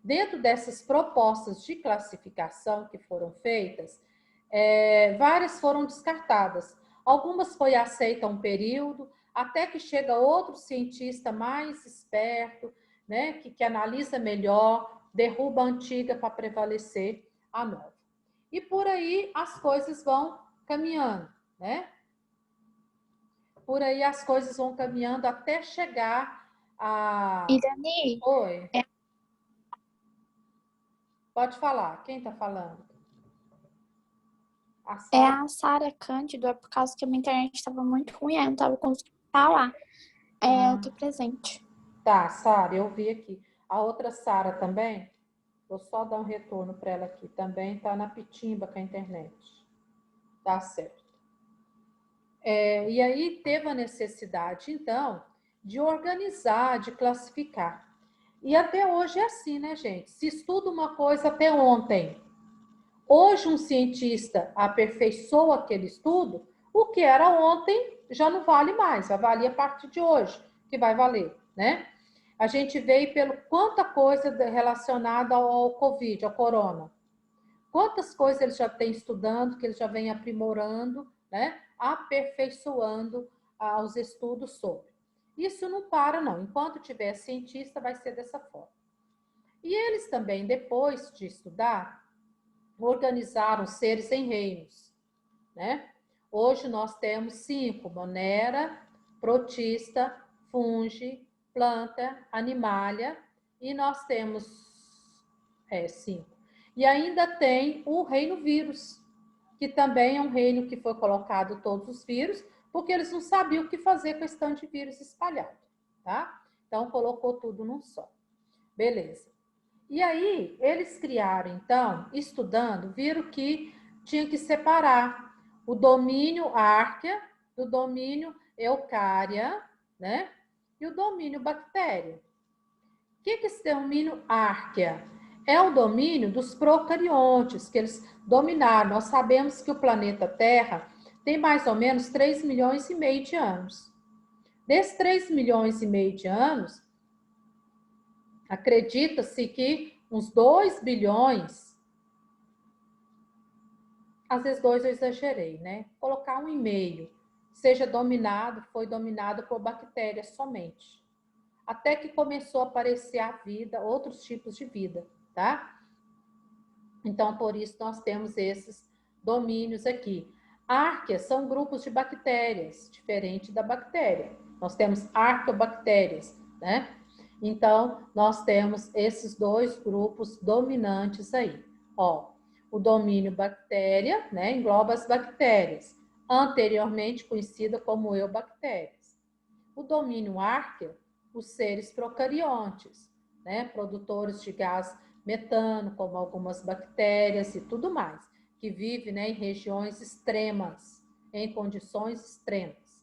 Dentro dessas propostas de classificação que foram feitas, várias foram descartadas. Algumas foi aceita um período, até que chega outro cientista mais esperto, né, que analisa melhor, derruba a antiga para prevalecer a nova. E por aí as coisas vão caminhando, né? Por aí as coisas vão caminhando até chegar a... Irani? Oi. Pode falar. Quem está falando? É a Sara Cândido, é por causa que a minha internet estava muito ruim, eu não estava conseguindo falar. Eu tô presente. Tá, Sara, eu vi aqui. A outra Sara também? Vou só dar um retorno para ela aqui. Também está na pitimba com a internet. Tá certo. E aí teve a necessidade, então, de organizar, de classificar. E até hoje é assim, né, gente? Se estuda uma coisa até ontem, hoje um cientista aperfeiçoa aquele estudo, o que era ontem já não vale mais, vai valer a partir de hoje, que vai valer, né? A gente veio pelo quanta coisa relacionada ao Covid, ao corona. Quantas coisas ele já tem estudando, que ele já vem aprimorando, né? Aperfeiçoando os estudos sobre. Isso não para, não. Enquanto tiver cientista, vai ser dessa forma. E eles também, depois de estudar, organizaram os seres em reinos, né? Hoje nós temos 5: Monera, Protista, Fungi, Planta, Animalia, e nós temos 5. E ainda tem o reino vírus, que também é um reino que foi colocado todos os vírus, porque eles não sabiam o que fazer com esse tanto de vírus espalhado, tá? Então, colocou tudo num só. Beleza. E aí, eles criaram, então, estudando, viram que tinha que separar o domínio árquea do domínio eucária, né? E o domínio bactéria. O que é esse domínio árquea? É o domínio dos procariontes, que eles dominaram. Nós sabemos que o planeta Terra tem mais ou menos 3,5 milhões de anos. Desses 3,5 milhões de anos, acredita-se que uns 2 bilhões, às vezes 2 eu exagerei, né? Colocar 1,5, foi dominado por bactérias somente. Até que começou a aparecer a vida, outros tipos de vida, tá? Então, por isso, nós temos esses domínios aqui. Árqueas são grupos de bactérias, diferente da bactéria. Nós temos arqueobactérias, né? Então, nós temos esses dois grupos dominantes aí. Ó, o domínio bactéria, né, engloba as bactérias, anteriormente conhecida como eubactérias. O domínio árquea, os seres procariontes, né, produtores de gás metano, como algumas bactérias e tudo mais, que vive, né, em regiões extremas, em condições extremas.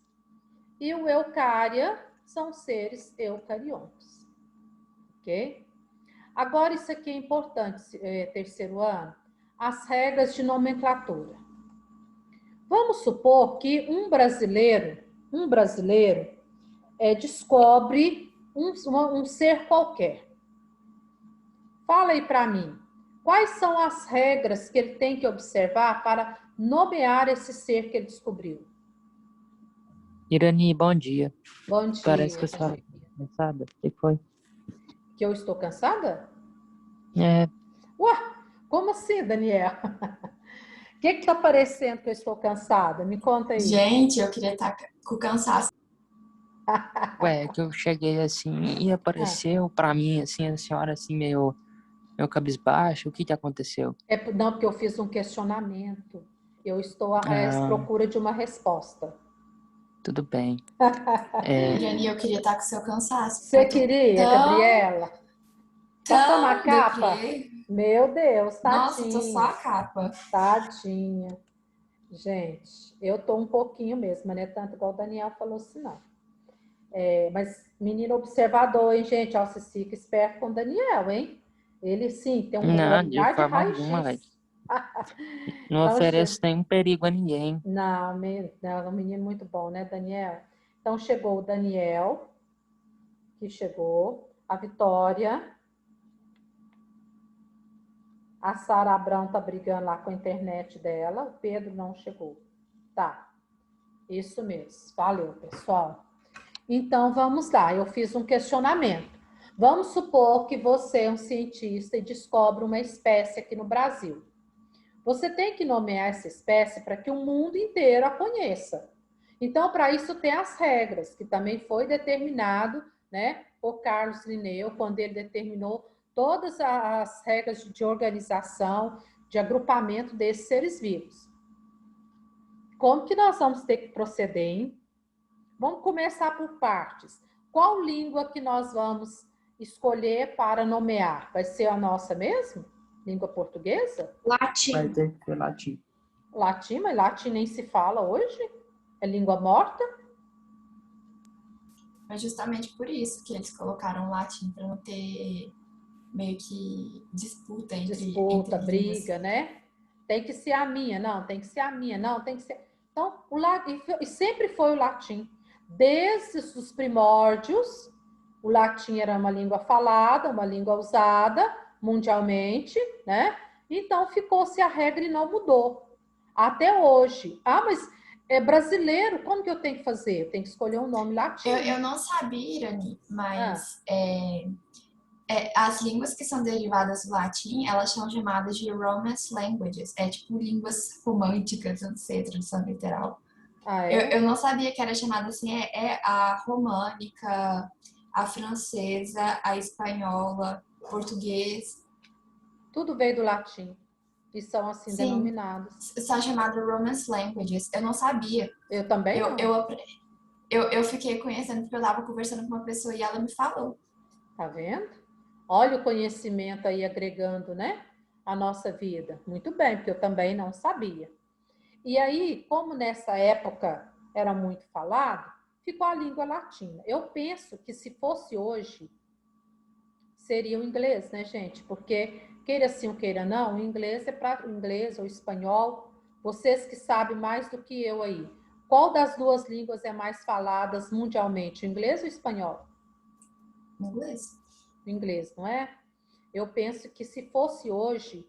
E o eucária são seres eucariontes. Ok? Agora, isso aqui é importante, terceiro ano, as regras de nomenclatura. Vamos supor que um brasileiro descobre um ser qualquer. Fala aí para mim, quais são as regras que ele tem que observar para nomear esse ser que ele descobriu? Irani, bom dia. Bom dia. Parece que eu estou cansada. O que foi? Que eu estou cansada? É. Ué, como assim, Daniel? O que está parecendo que eu estou cansada? Me conta aí. Gente, eu queria estar com cansaço. Ué, que eu cheguei assim e apareceu pra mim, assim, a senhora assim, meio cabisbaixa. O que aconteceu? Não, porque eu fiz um questionamento. Eu estou à procura de uma resposta. Tudo bem. Irani, eu queria estar com seu cansaço. Você queria, Gabriela? Tá só na capa? Deprê. Meu Deus, tadinha. Nossa, tô só a capa. Tadinha. Gente, eu tô um pouquinho mesmo, né? Tanto igual o Daniel falou assim, não. Mas menino observador, hein, gente? Ó, se fica esperto com o Daniel, hein? Ele, sim, tem um Não, de olhar de forma alguma, raio-x. não Então, ofereço nenhum perigo a ninguém. Não, é um menino muito bom, né, Daniel? Então, chegou o Daniel, que chegou, a Vitória, A Sara Abrão tá brigando lá com a internet dela. O Pedro não chegou. Tá. Isso mesmo. Valeu, pessoal. Então, vamos lá. Eu fiz um questionamento. Vamos supor que você é um cientista e descobre uma espécie aqui no Brasil. Você tem que nomear essa espécie para que o mundo inteiro a conheça. Então, para isso tem as regras, que também foi determinado, né, por Carlos Linneu, quando ele determinou todas as regras de organização, de agrupamento desses seres vivos. Como que nós vamos ter que proceder, hein? Vamos começar por partes. Qual língua que nós vamos escolher para nomear? Vai ser a nossa mesmo? Língua portuguesa? Latim. Vai ter que ser latim. Latim, mas latim nem se fala hoje? É língua morta? Mas justamente por isso que eles colocaram latim, para não ter meio que disputa entre Disputa, línguas. briga, né? Tem que ser a minha, não, tem que ser a minha, não, tem que ser. Então, e sempre foi o latim. Desde os primórdios, o latim era uma língua falada, uma língua usada mundialmente, né? Então, ficou-se a regra e não mudou. Até hoje. Ah, mas é brasileiro, como que eu tenho que fazer? Eu tenho que escolher um nome latino. Eu não sabia, Irani, mas as línguas que são derivadas do latim, elas são chamadas de Romance languages. É tipo línguas românticas, eu não sei a tradução literal. Ah, é? Eu não sabia que era chamada assim. É a românica, a francesa, a espanhola, português. Tudo veio do latim. E são assim Sim, denominados. são chamadas Romance languages. Eu não sabia. Eu também não. Eu fiquei conhecendo porque eu estava conversando com uma pessoa e ela me falou. Tá vendo? Olha o conhecimento aí agregando, né? A nossa vida. Muito bem, porque eu também não sabia. E aí, como nessa época era muito falado, ficou a língua latina. Eu penso que se fosse hoje, seria o inglês, né, gente? Porque, queira sim ou queira não, o inglês é para inglês ou espanhol. Vocês que sabem mais do que eu aí. Qual das duas línguas é mais faladas mundialmente, o inglês ou o espanhol? Inglês. O inglês, não é? Eu penso que se fosse hoje,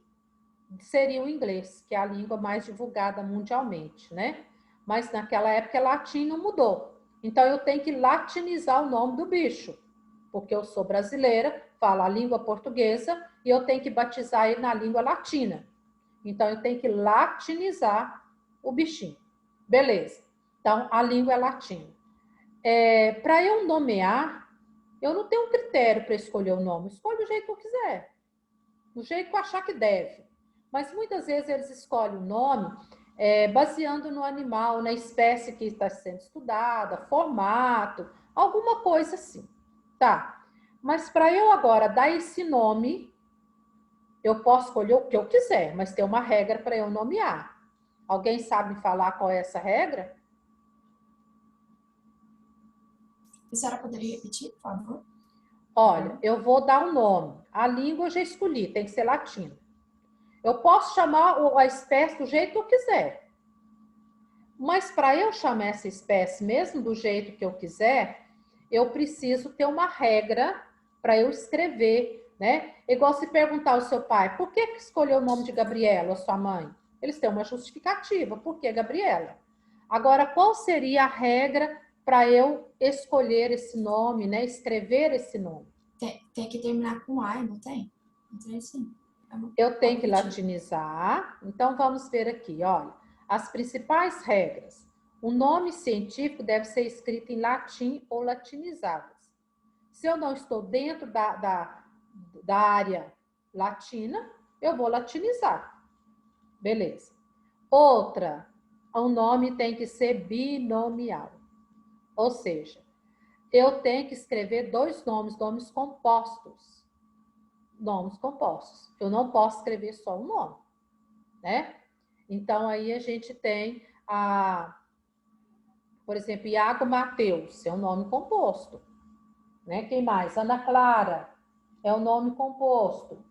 seria o inglês, que é a língua mais divulgada mundialmente, né? Mas naquela época latim não mudou. Então eu tenho que latinizar o nome do bicho, porque eu sou brasileira, falo a língua portuguesa e eu tenho que batizar ele na língua latina. Então eu tenho que latinizar o bichinho. Beleza. Então a língua é latina. Para eu nomear, eu não tenho um critério para escolher o nome. Escolho do jeito que eu quiser, do jeito que eu achar que deve. Mas muitas vezes eles escolhem o nome baseando no animal, na espécie que está sendo estudada, formato, alguma coisa assim. Tá. Mas para eu agora dar esse nome, eu posso escolher o que eu quiser, mas tem uma regra para eu nomear. Alguém sabe falar qual é essa regra? A senhora poderia repetir, por favor? Olha, eu vou dar um nome. A língua eu já escolhi, tem que ser latina. Eu posso chamar a espécie do jeito que eu quiser. Mas para eu chamar essa espécie, mesmo do jeito que eu quiser, eu preciso ter uma regra para eu escrever, né? Igual se perguntar ao seu pai, por que escolheu o nome de Gabriela, ou sua mãe? Eles têm uma justificativa, por que Gabriela? Agora, qual seria a regra para eu escolher esse nome, né? Escrever esse nome? Tem que terminar com ai, não tem? Não tem assim. Eu tenho que latinizar. Então, vamos ver aqui, olha. As principais regras. O nome científico deve ser escrito em latim ou latinizadas. Se eu não estou dentro da área latina, eu vou latinizar. Beleza. Outra, o nome tem que ser binomial. Ou seja, eu tenho que escrever dois nomes compostos. Nomes compostos. Eu não posso escrever só um nome, né? Então, aí a gente tem por exemplo, Iago Mateus, é um nome composto, né? Quem mais? Ana Clara, é um nome composto.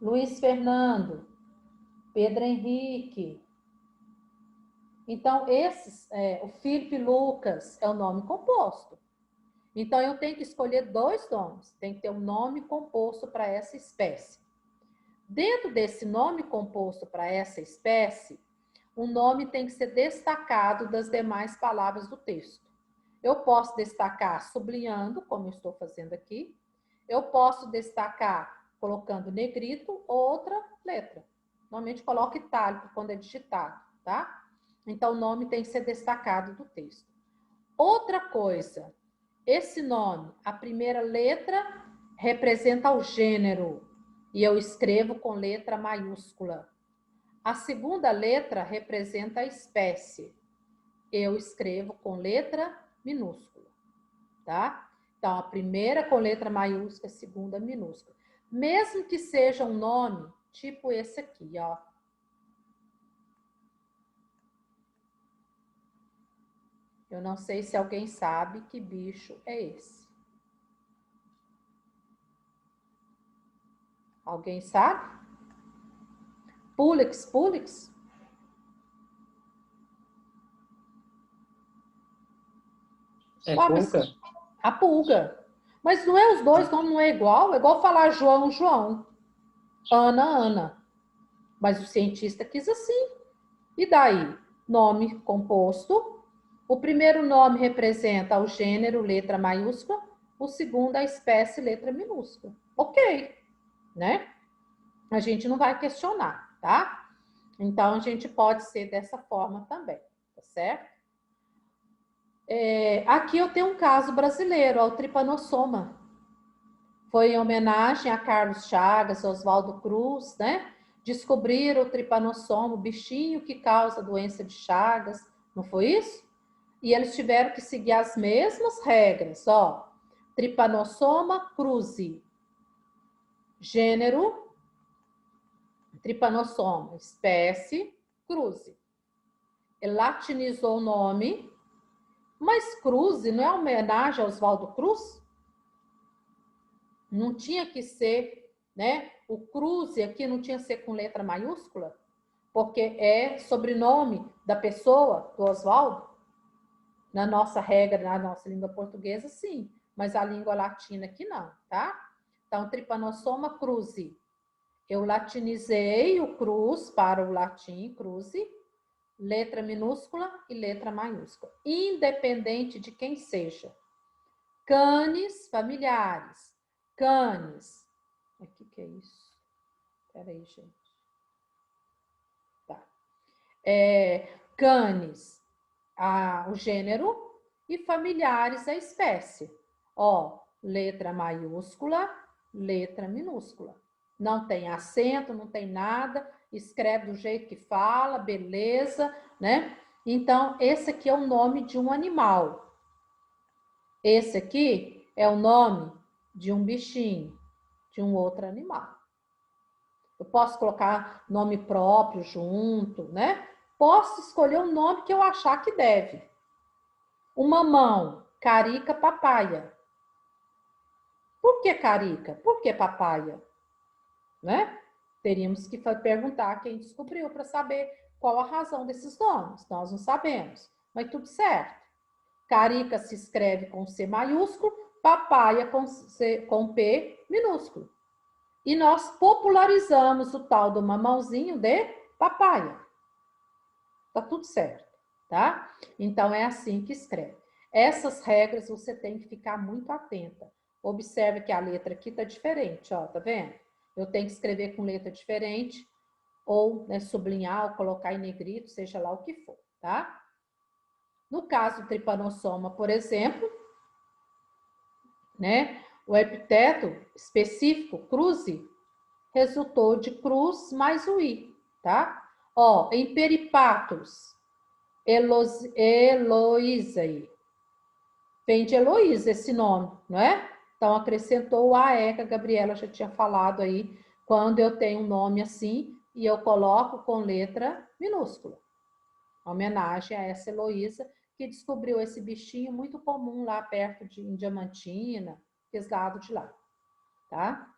Luiz Fernando, Pedro Henrique. Então, o Felipe Lucas, é um nome composto. Então, eu tenho que escolher dois nomes, tem que ter um nome composto para essa espécie. Dentro desse nome composto para essa espécie, o nome tem que ser destacado das demais palavras do texto. Eu posso destacar sublinhando, como eu estou fazendo aqui. Eu posso destacar colocando negrito ou outra letra. Normalmente coloco itálico quando é digitado, tá? Então, o nome tem que ser destacado do texto. Outra coisa, esse nome, a primeira letra representa o gênero e eu escrevo com letra maiúscula. A segunda letra representa a espécie. Eu escrevo com letra minúscula, tá? Então, a primeira com letra maiúscula, a segunda minúscula. Mesmo que seja um nome, tipo esse aqui, ó. Eu não sei se alguém sabe que bicho é esse. Alguém sabe? Púlix, púlix? É pulga? A pulga. Mas não é os dois, não é igual? É igual falar João, João. Ana, Ana. Mas o cientista quis assim. E daí? Nome composto. O primeiro nome representa o gênero, letra maiúscula. O segundo, a espécie, letra minúscula. Ok, né? A gente não vai questionar, tá? Então, a gente pode ser dessa forma também, tá certo? Aqui eu tenho um caso brasileiro, ao tripanossoma. Foi em homenagem a Carlos Chagas, Oswaldo Cruz, né? Descobriram o tripanossoma, o bichinho que causa a doença de Chagas, não foi isso? E eles tiveram que seguir as mesmas regras, ó. Trypanosoma cruzi. Gênero, Trypanosoma. Espécie, cruzi. Ele latinizou o nome, mas cruzi não é homenagem a Oswaldo Cruz? Não tinha que ser, né? O cruzi aqui não tinha que ser com letra maiúscula? Porque é sobrenome da pessoa, do Oswaldo? Na nossa regra, na nossa língua portuguesa, sim. Mas a língua latina aqui não, tá? Então, Trypanosoma cruzi. Eu latinizei o cruz para o latim, cruzi, letra minúscula e letra maiúscula. Independente de quem seja. Canes familiares. Canes. O que é isso? Espera aí, gente. Tá. Canes. O gênero e familiares a espécie. Ó, letra maiúscula, letra minúscula. Não tem acento, não tem nada, escreve do jeito que fala, beleza, né? Então, esse aqui é o nome de um animal. Esse aqui é o nome de um bichinho, de um outro animal. Eu posso colocar nome próprio junto, né? Posso escolher o nome que eu achar que deve. O mamão, carica, papaya. Por que carica? Por que papaya? Né? Teríamos que perguntar a quem descobriu para saber qual a razão desses nomes. Nós não sabemos, mas tudo certo. Carica se escreve com C maiúsculo, papaya com P minúsculo. E nós popularizamos o tal do mamãozinho de papaya. Tá tudo certo, tá? Então, é assim que escreve. Essas regras você tem que ficar muito atenta. Observe que a letra aqui tá diferente, ó, tá vendo? Eu tenho que escrever com letra diferente, ou né, sublinhar, ou colocar em negrito, seja lá o que for, tá? No caso do Trypanosoma, por exemplo, né, o epiteto específico, cruzi, resultou de cruz mais o i, tá? Ó, em peripatos, Eloísae. Vem de Heloísa esse nome, não é? Então, acrescentou o AE, que a Gabriela já tinha falado aí, quando eu tenho um nome assim e eu coloco com letra minúscula. Homenagem a essa Heloísa, que descobriu esse bichinho muito comum lá perto de Diamantina, esse lado de lá, tá?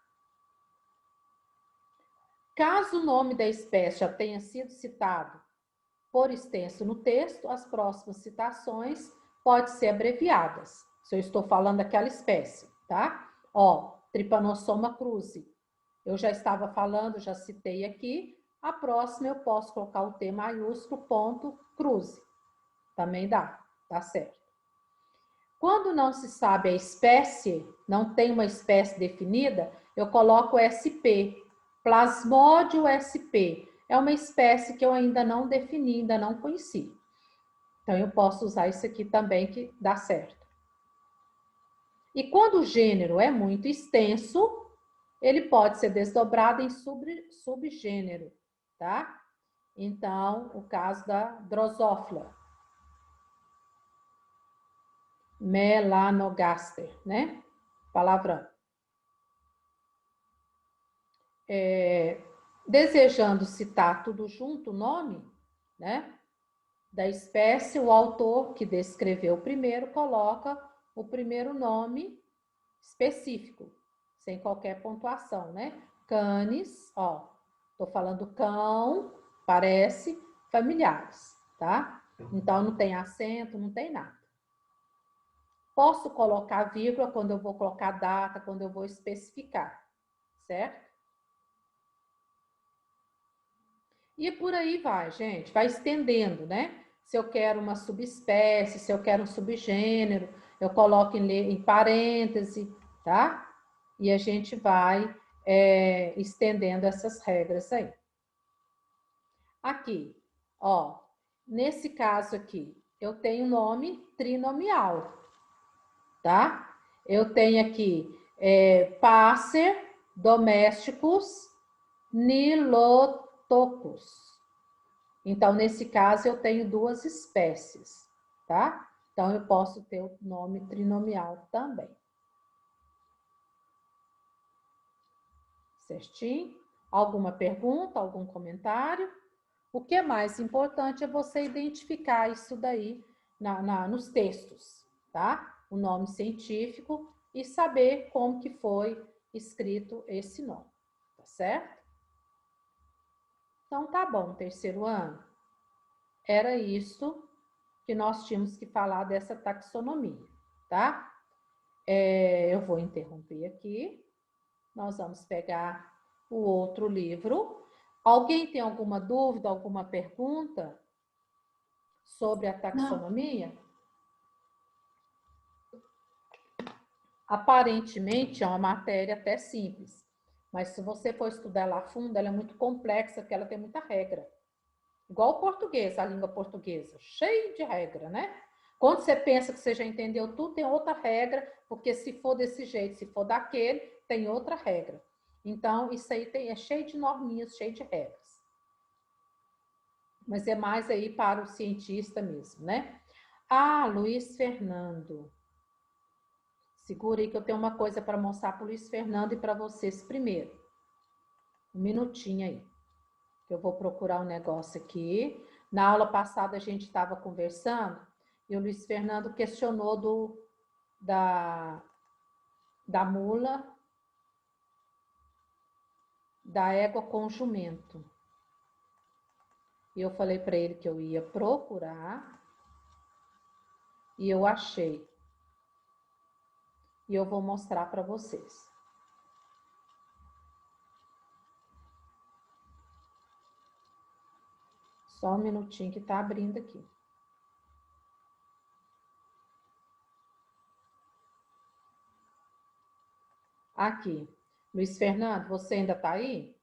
Caso o nome da espécie já tenha sido citado por extenso no texto, as próximas citações podem ser abreviadas. Se eu estou falando daquela espécie, tá? Ó, Trypanosoma cruzi. Eu já estava falando, já citei aqui. A próxima eu posso colocar o T maiúsculo, ponto, cruze. Também dá certo. Quando não se sabe a espécie, não tem uma espécie definida, eu coloco SP. Plasmódio SP. É uma espécie que eu ainda não defini, ainda não conheci. Então, eu posso usar isso aqui também, que dá certo. E quando o gênero é muito extenso, ele pode ser desdobrado em subgênero, tá? Então, o caso da Drosophila. Melanogaster, né? Palavrão. Desejando citar tudo junto, o nome, né? Da espécie, o autor que descreveu primeiro coloca o primeiro nome específico, sem qualquer pontuação, né? Canis, ó, tô falando cão, parece familiares, tá? Então não tem acento, não tem nada. Posso colocar vírgula quando eu vou colocar data, quando eu vou especificar, certo? E por aí vai, gente, vai estendendo, né? Se eu quero uma subespécie, se eu quero um subgênero, eu coloco em parêntese, tá? E a gente vai estendendo essas regras aí. Aqui, ó, nesse caso aqui, eu tenho nome trinomial, tá? Eu tenho aqui Passer domésticos nilotocus. Então, nesse caso, eu tenho duas espécies, tá? Então, eu posso ter o nome trinomial também. Certinho? Alguma pergunta, algum comentário? O que é mais importante é você identificar isso daí nos textos, tá? O nome científico e saber como que foi escrito esse nome, tá certo? Então, tá bom, terceiro ano. Era isso que nós tínhamos que falar dessa taxonomia, tá? Eu vou interromper aqui. Nós vamos pegar o outro livro. Alguém tem alguma dúvida, alguma pergunta sobre a taxonomia? Não. Aparentemente é uma matéria até simples, mas se você for estudar ela a fundo, ela é muito complexa, porque ela tem muita regra. Igual o português, a língua portuguesa, cheio de regra, né? Quando você pensa que você já entendeu tudo, tem outra regra, porque se for desse jeito, se for daquele, tem outra regra. Então, isso aí é cheio de norminhas, cheio de regras. Mas é mais aí para o cientista mesmo, né? Ah, Luiz Fernando. Segura aí que eu tenho uma coisa para mostrar para o Luiz Fernando e para vocês primeiro. Um minutinho aí. Eu vou procurar um negócio aqui. Na aula passada a gente estava conversando e o Luiz Fernando questionou da mula, da égua com jumento. E eu falei para ele que eu ia procurar e eu achei. E eu vou mostrar para vocês. Só um minutinho que está abrindo aqui. Aqui. Luiz Fernando, você ainda está aí?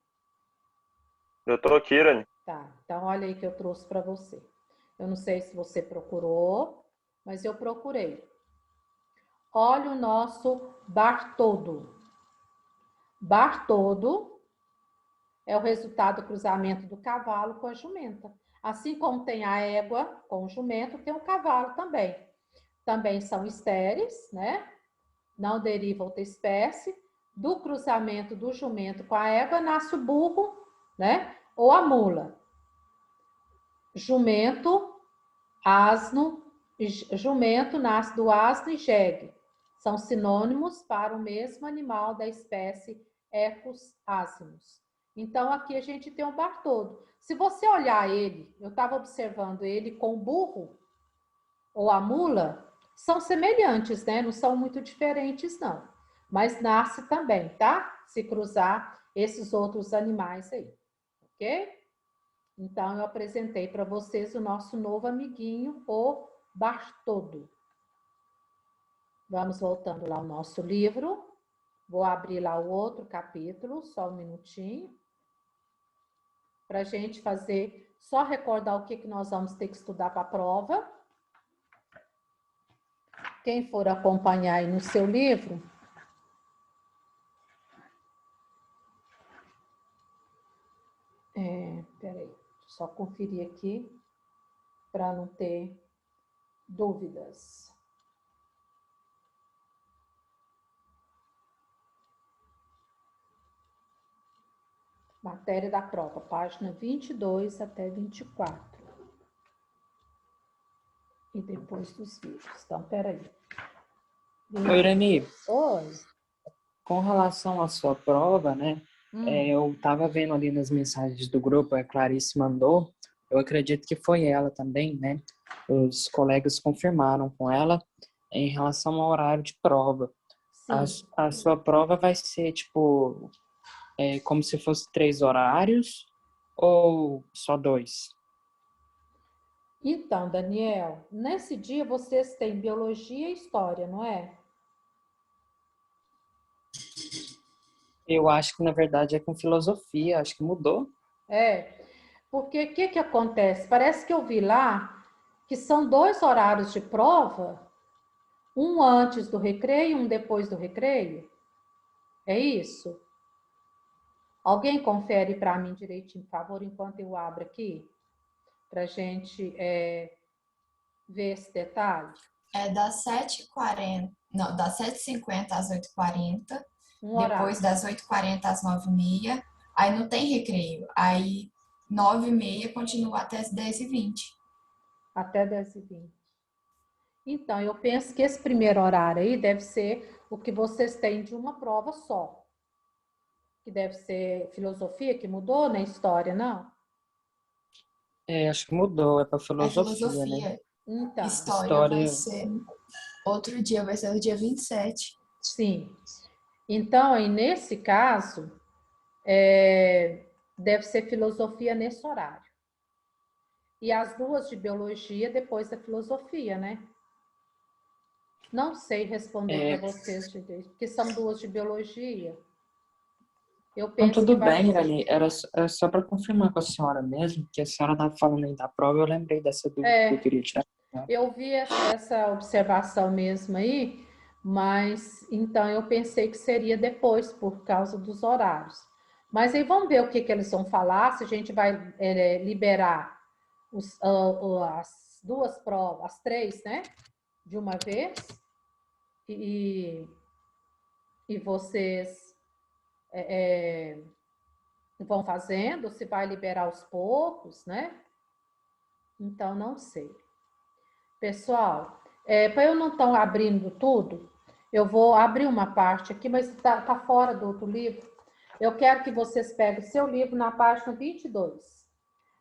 Eu estou aqui, Irane. Tá, então olha aí que eu trouxe para você. Eu não sei se você procurou, mas eu procurei. Olha o nosso Bartoldo. Bartoldo é o resultado do cruzamento do cavalo com a jumenta. Assim como tem a égua com o jumento, tem o cavalo também. Também são estéreis, né? Não deriva outra espécie. Do cruzamento do jumento com a égua nasce o burro, né? Ou a mula. Jumento, asno, jumento nasce do asno e jegue. São sinônimos para o mesmo animal da espécie Equus asinus. Então, aqui a gente tem o Bartoldo. Se você olhar ele, eu estava observando ele com o burro ou a mula, são semelhantes, né? Não são muito diferentes, não. Mas nasce também, tá? Se cruzar esses outros animais aí, ok? Então, eu apresentei para vocês o nosso novo amiguinho, o Bartoldo. Vamos voltando lá ao nosso livro. Vou abrir lá o outro capítulo, só um minutinho. Para a gente fazer, só recordar o que nós vamos ter que estudar para a prova. Quem for acompanhar aí no seu livro, peraí, só conferir aqui para não ter dúvidas. Matéria da prova, página 22 até 24. E depois dos vídeos. Então, peraí. Oi, Irani. Oi. Com relação à sua prova, né? Eu estava vendo ali nas mensagens do grupo, a Clarice mandou. Eu acredito que foi ela também, né? Os colegas confirmaram com ela em relação ao horário de prova. A sua prova vai ser, tipo, como se fosse 3 horários ou só 2? Então, Daniel, nesse dia vocês têm biologia e história, não é? Eu acho que, na verdade, é com filosofia. Acho que mudou. Porque o que acontece? Parece que eu vi lá que são 2 horários de prova, um antes do recreio e um depois do recreio. É isso? Alguém confere para mim direitinho, por favor, enquanto eu abro aqui, para a gente ver esse detalhe. É das 7h40, não, das 7h50 às 8h40, horário. depois das 8h40 às 9h30, aí não tem recreio, aí 9h30 continua até as 10h20. Até 10h20. Então, eu penso que esse primeiro horário aí deve ser o que vocês têm de uma prova só. Que deve ser filosofia, que mudou, né? História, não? Acho que mudou. É para É filosofia, né? filosofia. Então, História vai ser outro dia, vai ser o dia 27. Sim. Então, aí, nesse caso, deve ser filosofia nesse horário. E as 2 de biologia depois da filosofia, né? Não sei responder para vocês direito, porque são 2 de biologia. Eu penso Então, tudo que vai bem, ser. Irani. Era só para confirmar com a senhora mesmo, que a senhora estava falando aí da prova, eu lembrei dessa dúvida que eu queria tirar. Eu vi essa observação mesmo aí, mas então eu pensei que seria depois, por causa dos horários. Mas aí vamos ver o que eles vão falar, se a gente vai liberar as 2 provas, as 3, né? De uma vez. E vocês vão fazendo, se vai liberar aos poucos, né? Então, não sei. Pessoal, para eu não estar abrindo tudo, eu vou abrir uma parte aqui, mas está fora do outro livro. Eu quero que vocês peguem o seu livro na página 22.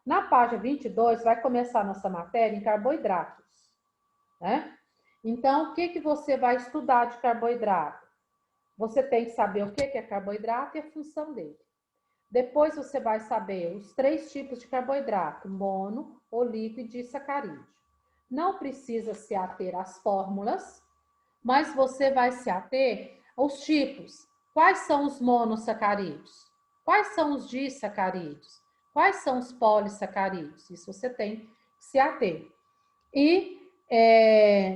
Na página 22, vai começar a nossa matéria em carboidratos, né? Então, o que você vai estudar de carboidrato? Você tem que saber o que é carboidrato e a função dele. Depois você vai saber os 3 tipos de carboidrato, mono, olígolo e disacarídeo. Não precisa se ater às fórmulas, mas você vai se ater aos tipos. Quais são os monossacarídeos? Quais são os disacarídeos? Quais são os polissacarídeos? Isso você tem que se ater. E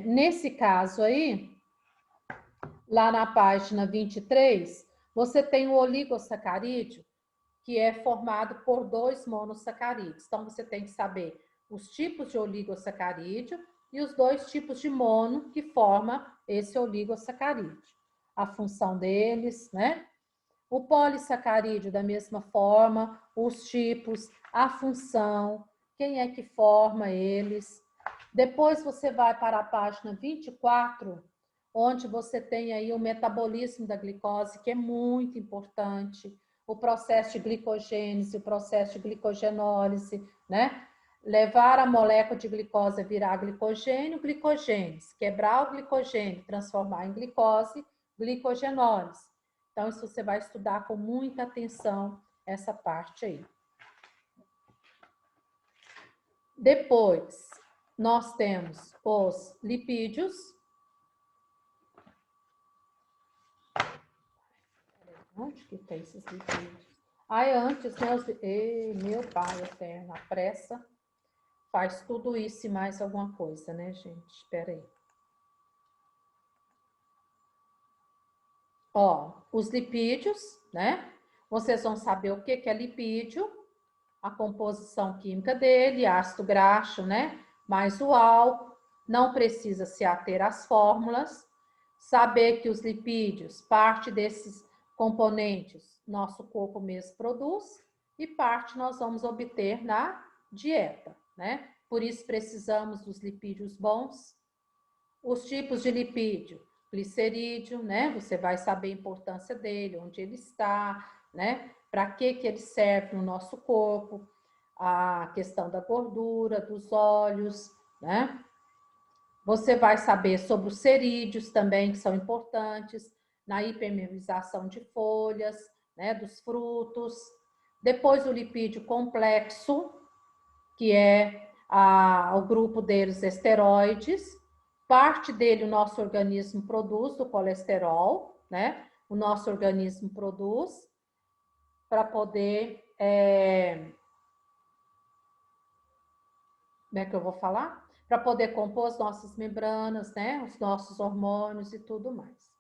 nesse caso aí, lá na página 23, você tem o oligosacarídeo, que é formado por 2 monossacarídeos. Então, você tem que saber os tipos de oligosacarídeo e os 2 tipos de mono que forma esse oligosacarídeo. A função deles, né? O polissacarídeo, da mesma forma, os tipos, a função, quem é que forma eles. Depois você vai para a página 24, onde você tem aí o metabolismo da glicose, que é muito importante, o processo de glicogênese, o processo de glicogenólise, né? Levar a molécula de glicose a virar glicogênio, glicogênese, quebrar o glicogênio, transformar em glicose, glicogenólise. Então, isso você vai estudar com muita atenção, essa parte aí. Depois, nós temos os lipídios. Onde que tem esses lipídios? Aí, antes, né? Ei, meu pai eterno, a pressa faz tudo isso e mais alguma coisa, né, gente? Espera aí. Ó, os lipídios, né? Vocês vão saber o que é lipídio, a composição química dele, ácido graxo, né? Mais o álcool. Não precisa se ater às fórmulas. Saber que os lipídios, parte desses componentes, nosso corpo mesmo produz e parte nós vamos obter na dieta, né? Por isso precisamos dos lipídios bons. Os tipos de lipídio, glicerídeo, né? Você vai saber a importância dele, onde ele está, né? Para que ele serve no nosso corpo, a questão da gordura, dos óleos, né? Você vai saber sobre os cerídeos também, que são importantes, na hipermeabilização de folhas, né? Dos frutos. Depois o lipídio complexo, que é o grupo deles esteroides. Parte dele o nosso organismo produz, do colesterol, né? O nosso organismo produz para poder... Como é que eu vou falar? Para poder compor as nossas membranas, né? Os nossos hormônios e tudo mais.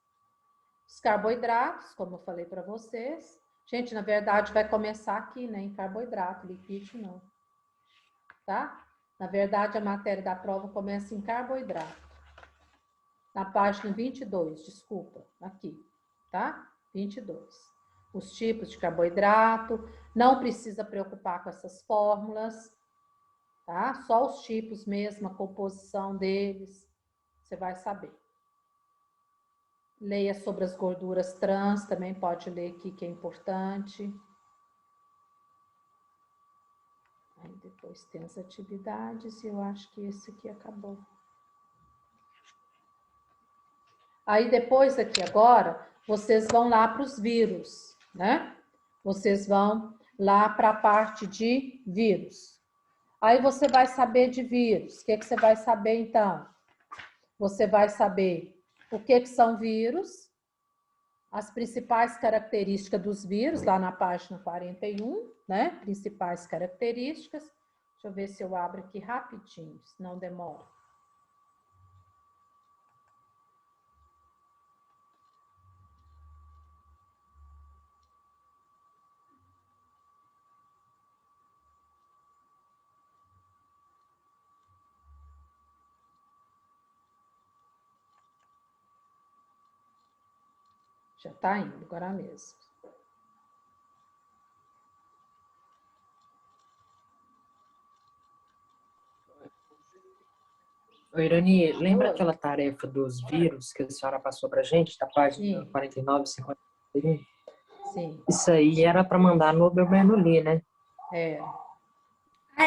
Os carboidratos, como eu falei para vocês. Gente, na verdade, vai começar aqui, né? Em carboidrato, lipídio não. Tá? Na verdade, a matéria da prova começa em carboidrato. Na página 22, desculpa, aqui, tá? 22. Os tipos de carboidrato, não precisa preocupar com essas fórmulas, tá? Só os tipos mesmo, a composição deles, você vai saber. Leia sobre as gorduras trans, também pode ler aqui que é importante. Aí depois tem as atividades e eu acho que esse aqui acabou. Aí depois aqui agora, vocês vão lá para os vírus, né? Vocês vão lá para a parte de vírus. Aí você vai saber de vírus. O que você vai saber então? Você vai saber o que são vírus, as principais características dos vírus, lá na página 41, né? Principais características. Deixa eu ver se eu abro aqui rapidinho, se não demora. Já está indo agora mesmo. Irani, lembra aquela tarefa dos vírus que a senhora passou para a gente, da página 49, 51? Sim. Isso aí era para mandar no Bernoulli, né? É.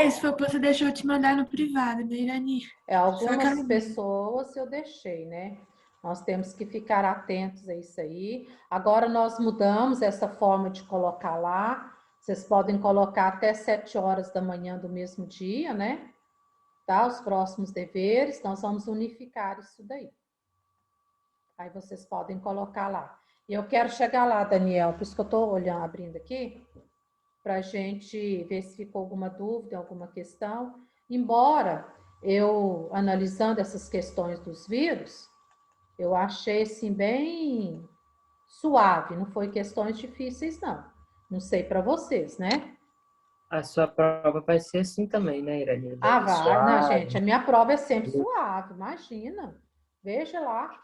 Isso foi o que você deixou eu te mandar no privado, né, Irani? Algumas pessoas eu deixei, né? Nós temos que ficar atentos a isso aí. Agora nós mudamos essa forma de colocar lá. Vocês podem colocar até 7 horas da manhã do mesmo dia, né? Tá? Os próximos deveres, nós vamos unificar isso daí. Aí vocês podem colocar lá. E eu quero chegar lá, Daniel, por isso que eu estou olhando, abrindo aqui, para a gente ver se ficou alguma dúvida, alguma questão. Embora eu, analisando essas questões dos vírus, eu achei, assim, bem suave. Não foi questões difíceis, não. Não sei para vocês, né? A sua prova vai ser assim também, né, Irani? Vai. Suave. Não, gente, a minha prova é sempre suave, imagina. Veja lá.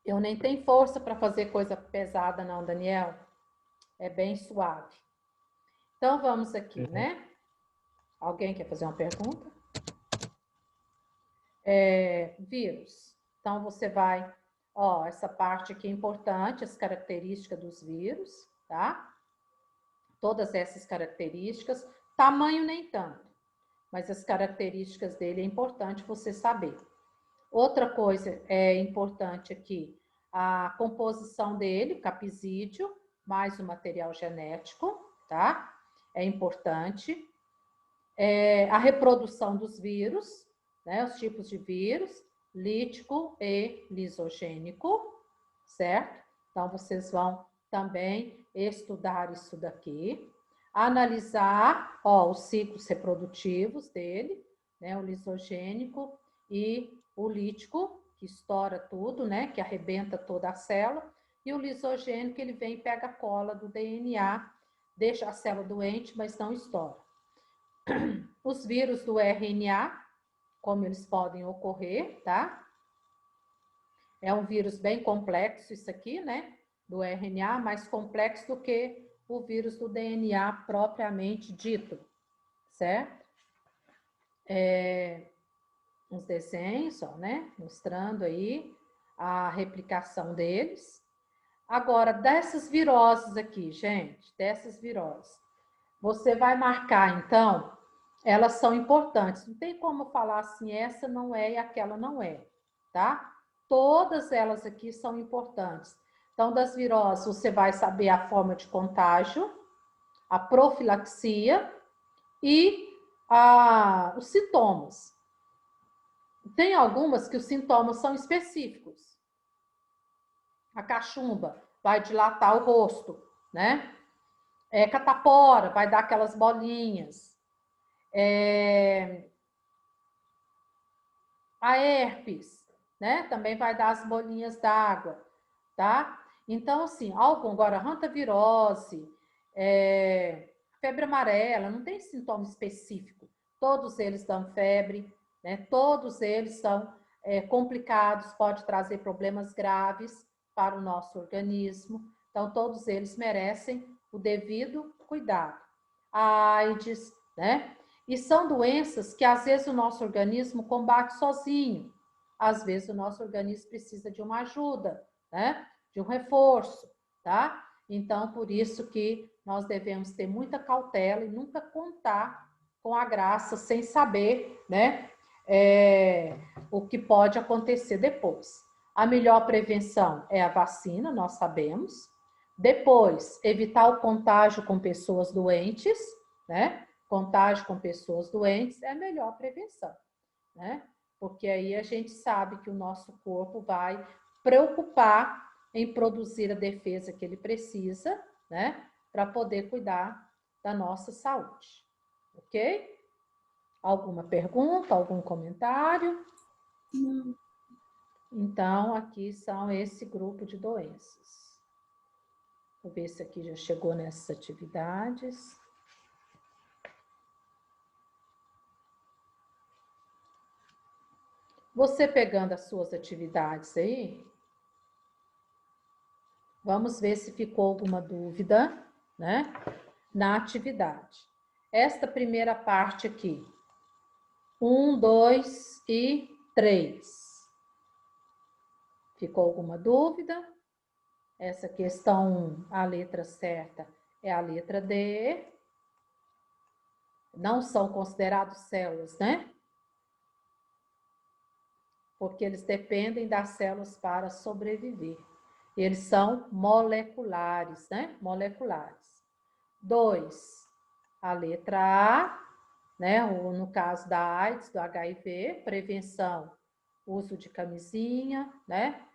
Eu nem tenho força para fazer coisa pesada, não, Daniel. É bem suave. Então, vamos aqui, né? Alguém quer fazer uma pergunta? Vírus. Então, você vai... Ó, essa parte aqui é importante, as características dos vírus, tá? Todas essas características. Tamanho nem tanto, mas as características dele é importante você saber. Outra coisa importante aqui, a composição dele, capsídeo, mais o material genético, tá? É importante. A reprodução dos vírus, né? Os tipos de vírus, lítico e lisogênico, certo? Então, vocês vão também estudar isso daqui. Analisar, os ciclos reprodutivos dele, né? O lisogênico e o lítico, que estoura tudo, né? Que arrebenta toda a célula. E o lisogênico, ele vem e pega a cola do DNA, deixa a célula doente, mas não estoura. Os vírus do RNA, como eles podem ocorrer, tá? É um vírus bem complexo isso aqui, né? Do RNA, mais complexo do que o vírus do DNA propriamente dito, certo? Uns desenhos, ó, né? Mostrando aí a replicação deles. Agora, dessas viroses aqui, gente, dessas viroses, você vai marcar, então, elas são importantes. Não tem como falar assim, essa não é e aquela não é, tá? Todas elas aqui são importantes. Então, das viroses, você vai saber a forma de contágio, a profilaxia e os sintomas. Tem algumas que os sintomas são específicos. A cachumba vai dilatar o rosto, né? Catapora vai dar aquelas bolinhas. A herpes, né? Também vai dar as bolinhas d'água, tá? Então, assim, agora, hantavirose, febre amarela, não tem sintoma específico. Todos eles dão febre, né? Todos eles são complicados, pode trazer problemas graves para o nosso organismo. Então, todos eles merecem o devido cuidado. A AIDS, né? E são doenças que, às vezes, o nosso organismo combate sozinho. Às vezes, o nosso organismo precisa de uma ajuda, né? De um reforço, tá? Então, por isso que nós devemos ter muita cautela e nunca contar com a graça sem saber, né? O que pode acontecer depois. A melhor prevenção é a vacina, nós sabemos. Depois, evitar o contágio com pessoas doentes, né? Contágio com pessoas doentes é a melhor prevenção, né? Porque aí a gente sabe que o nosso corpo vai preocupar em produzir a defesa que ele precisa, né? Para poder cuidar da nossa saúde, ok? Alguma pergunta, algum comentário? Não. Então, aqui são esse grupo de doenças. Vou ver se aqui já chegou nessas atividades. Você pegando as suas atividades aí, vamos ver se ficou alguma dúvida, né, na atividade. Esta primeira parte aqui, 1, 2 e 3. Ficou alguma dúvida? Essa questão 1, a letra certa é a letra D. Não são considerados células, né? Porque eles dependem das células para sobreviver. Eles são moleculares, né? Moleculares. 2, a letra A, né? No caso da AIDS, do HIV, prevenção, uso de camisinha, né?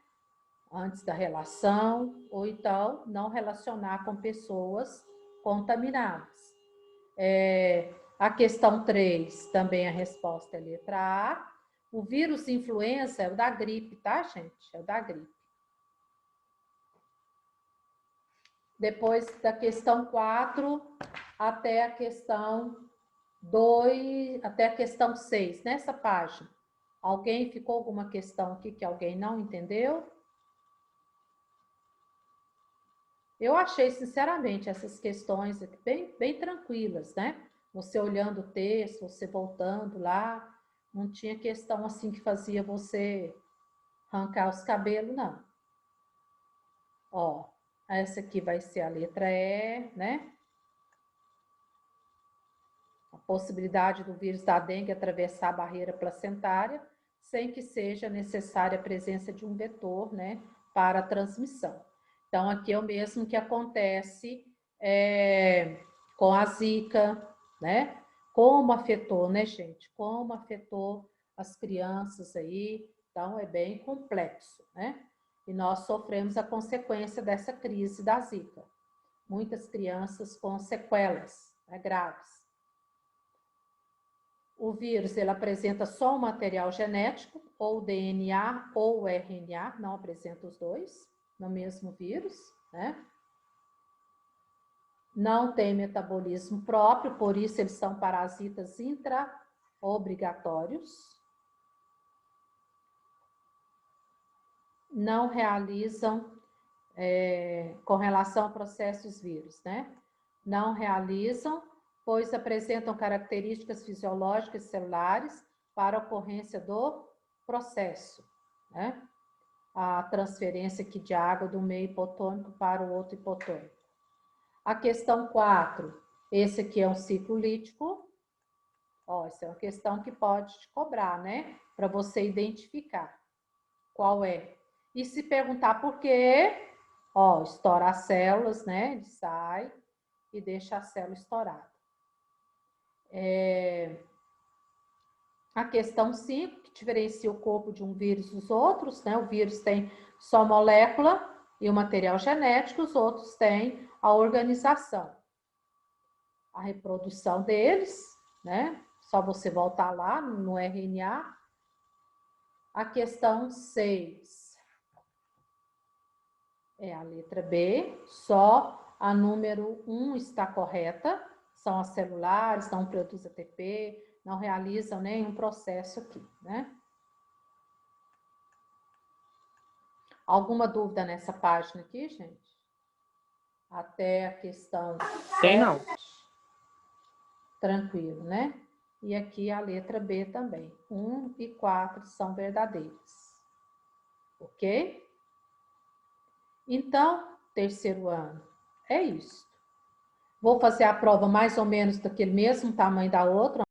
Antes da relação, ou então não relacionar com pessoas contaminadas. A questão 3, também a resposta é letra A. O vírus influenza é o da gripe, tá, gente? É o da gripe. Depois da questão 4 até a questão 2, até a questão 6, nessa página. Alguém ficou alguma questão aqui que alguém não entendeu? Eu achei, sinceramente, essas questões aqui bem tranquilas, né? Você olhando o texto, você voltando lá, não tinha questão assim que fazia você arrancar os cabelos, não. Ó, essa aqui vai ser a letra E, né? A possibilidade do vírus da dengue atravessar a barreira placentária sem que seja necessária a presença de um vetor, né, para a transmissão. Então, aqui é o mesmo que acontece com a Zika, né? Como afetou, né, gente? Como afetou as crianças aí. Então, é bem complexo, né? E nós sofremos a consequência dessa crise da Zika. Muitas crianças com sequelas, né, graves. O vírus, ele apresenta só o material genético, ou DNA ou RNA, não apresenta os dois no mesmo vírus, né? Não tem metabolismo próprio, por isso eles são parasitas intraobrigatórios. Não realizam, com relação a processos vírus, né? Não realizam, pois apresentam características fisiológicas celulares para a ocorrência do processo, né? A transferência aqui de água do meio hipotônico para o outro hipotônico. A questão 4, esse aqui é um ciclo lítico. Ó, essa é uma questão que pode te cobrar, né? Para você identificar qual é. E se perguntar por quê, ó, estoura as células, né? Ele sai e deixa a célula estourada. A questão 5, que diferencia o corpo de um vírus dos outros, né? O vírus tem só molécula e o material genético, os outros têm a organização. A reprodução deles, né? Só você voltar lá no RNA. A questão 6 é a letra B, só a número 1 está correta, são as celulares, não produzem ATP, não realizam nenhum processo aqui, né? Alguma dúvida nessa página aqui, gente? Até a questão... Tem não. Tranquilo, né? E aqui a letra B também. 1 e 4 são verdadeiras. Ok? Então, terceiro ano, é isso. Vou fazer a prova mais ou menos daquele mesmo tamanho da outra,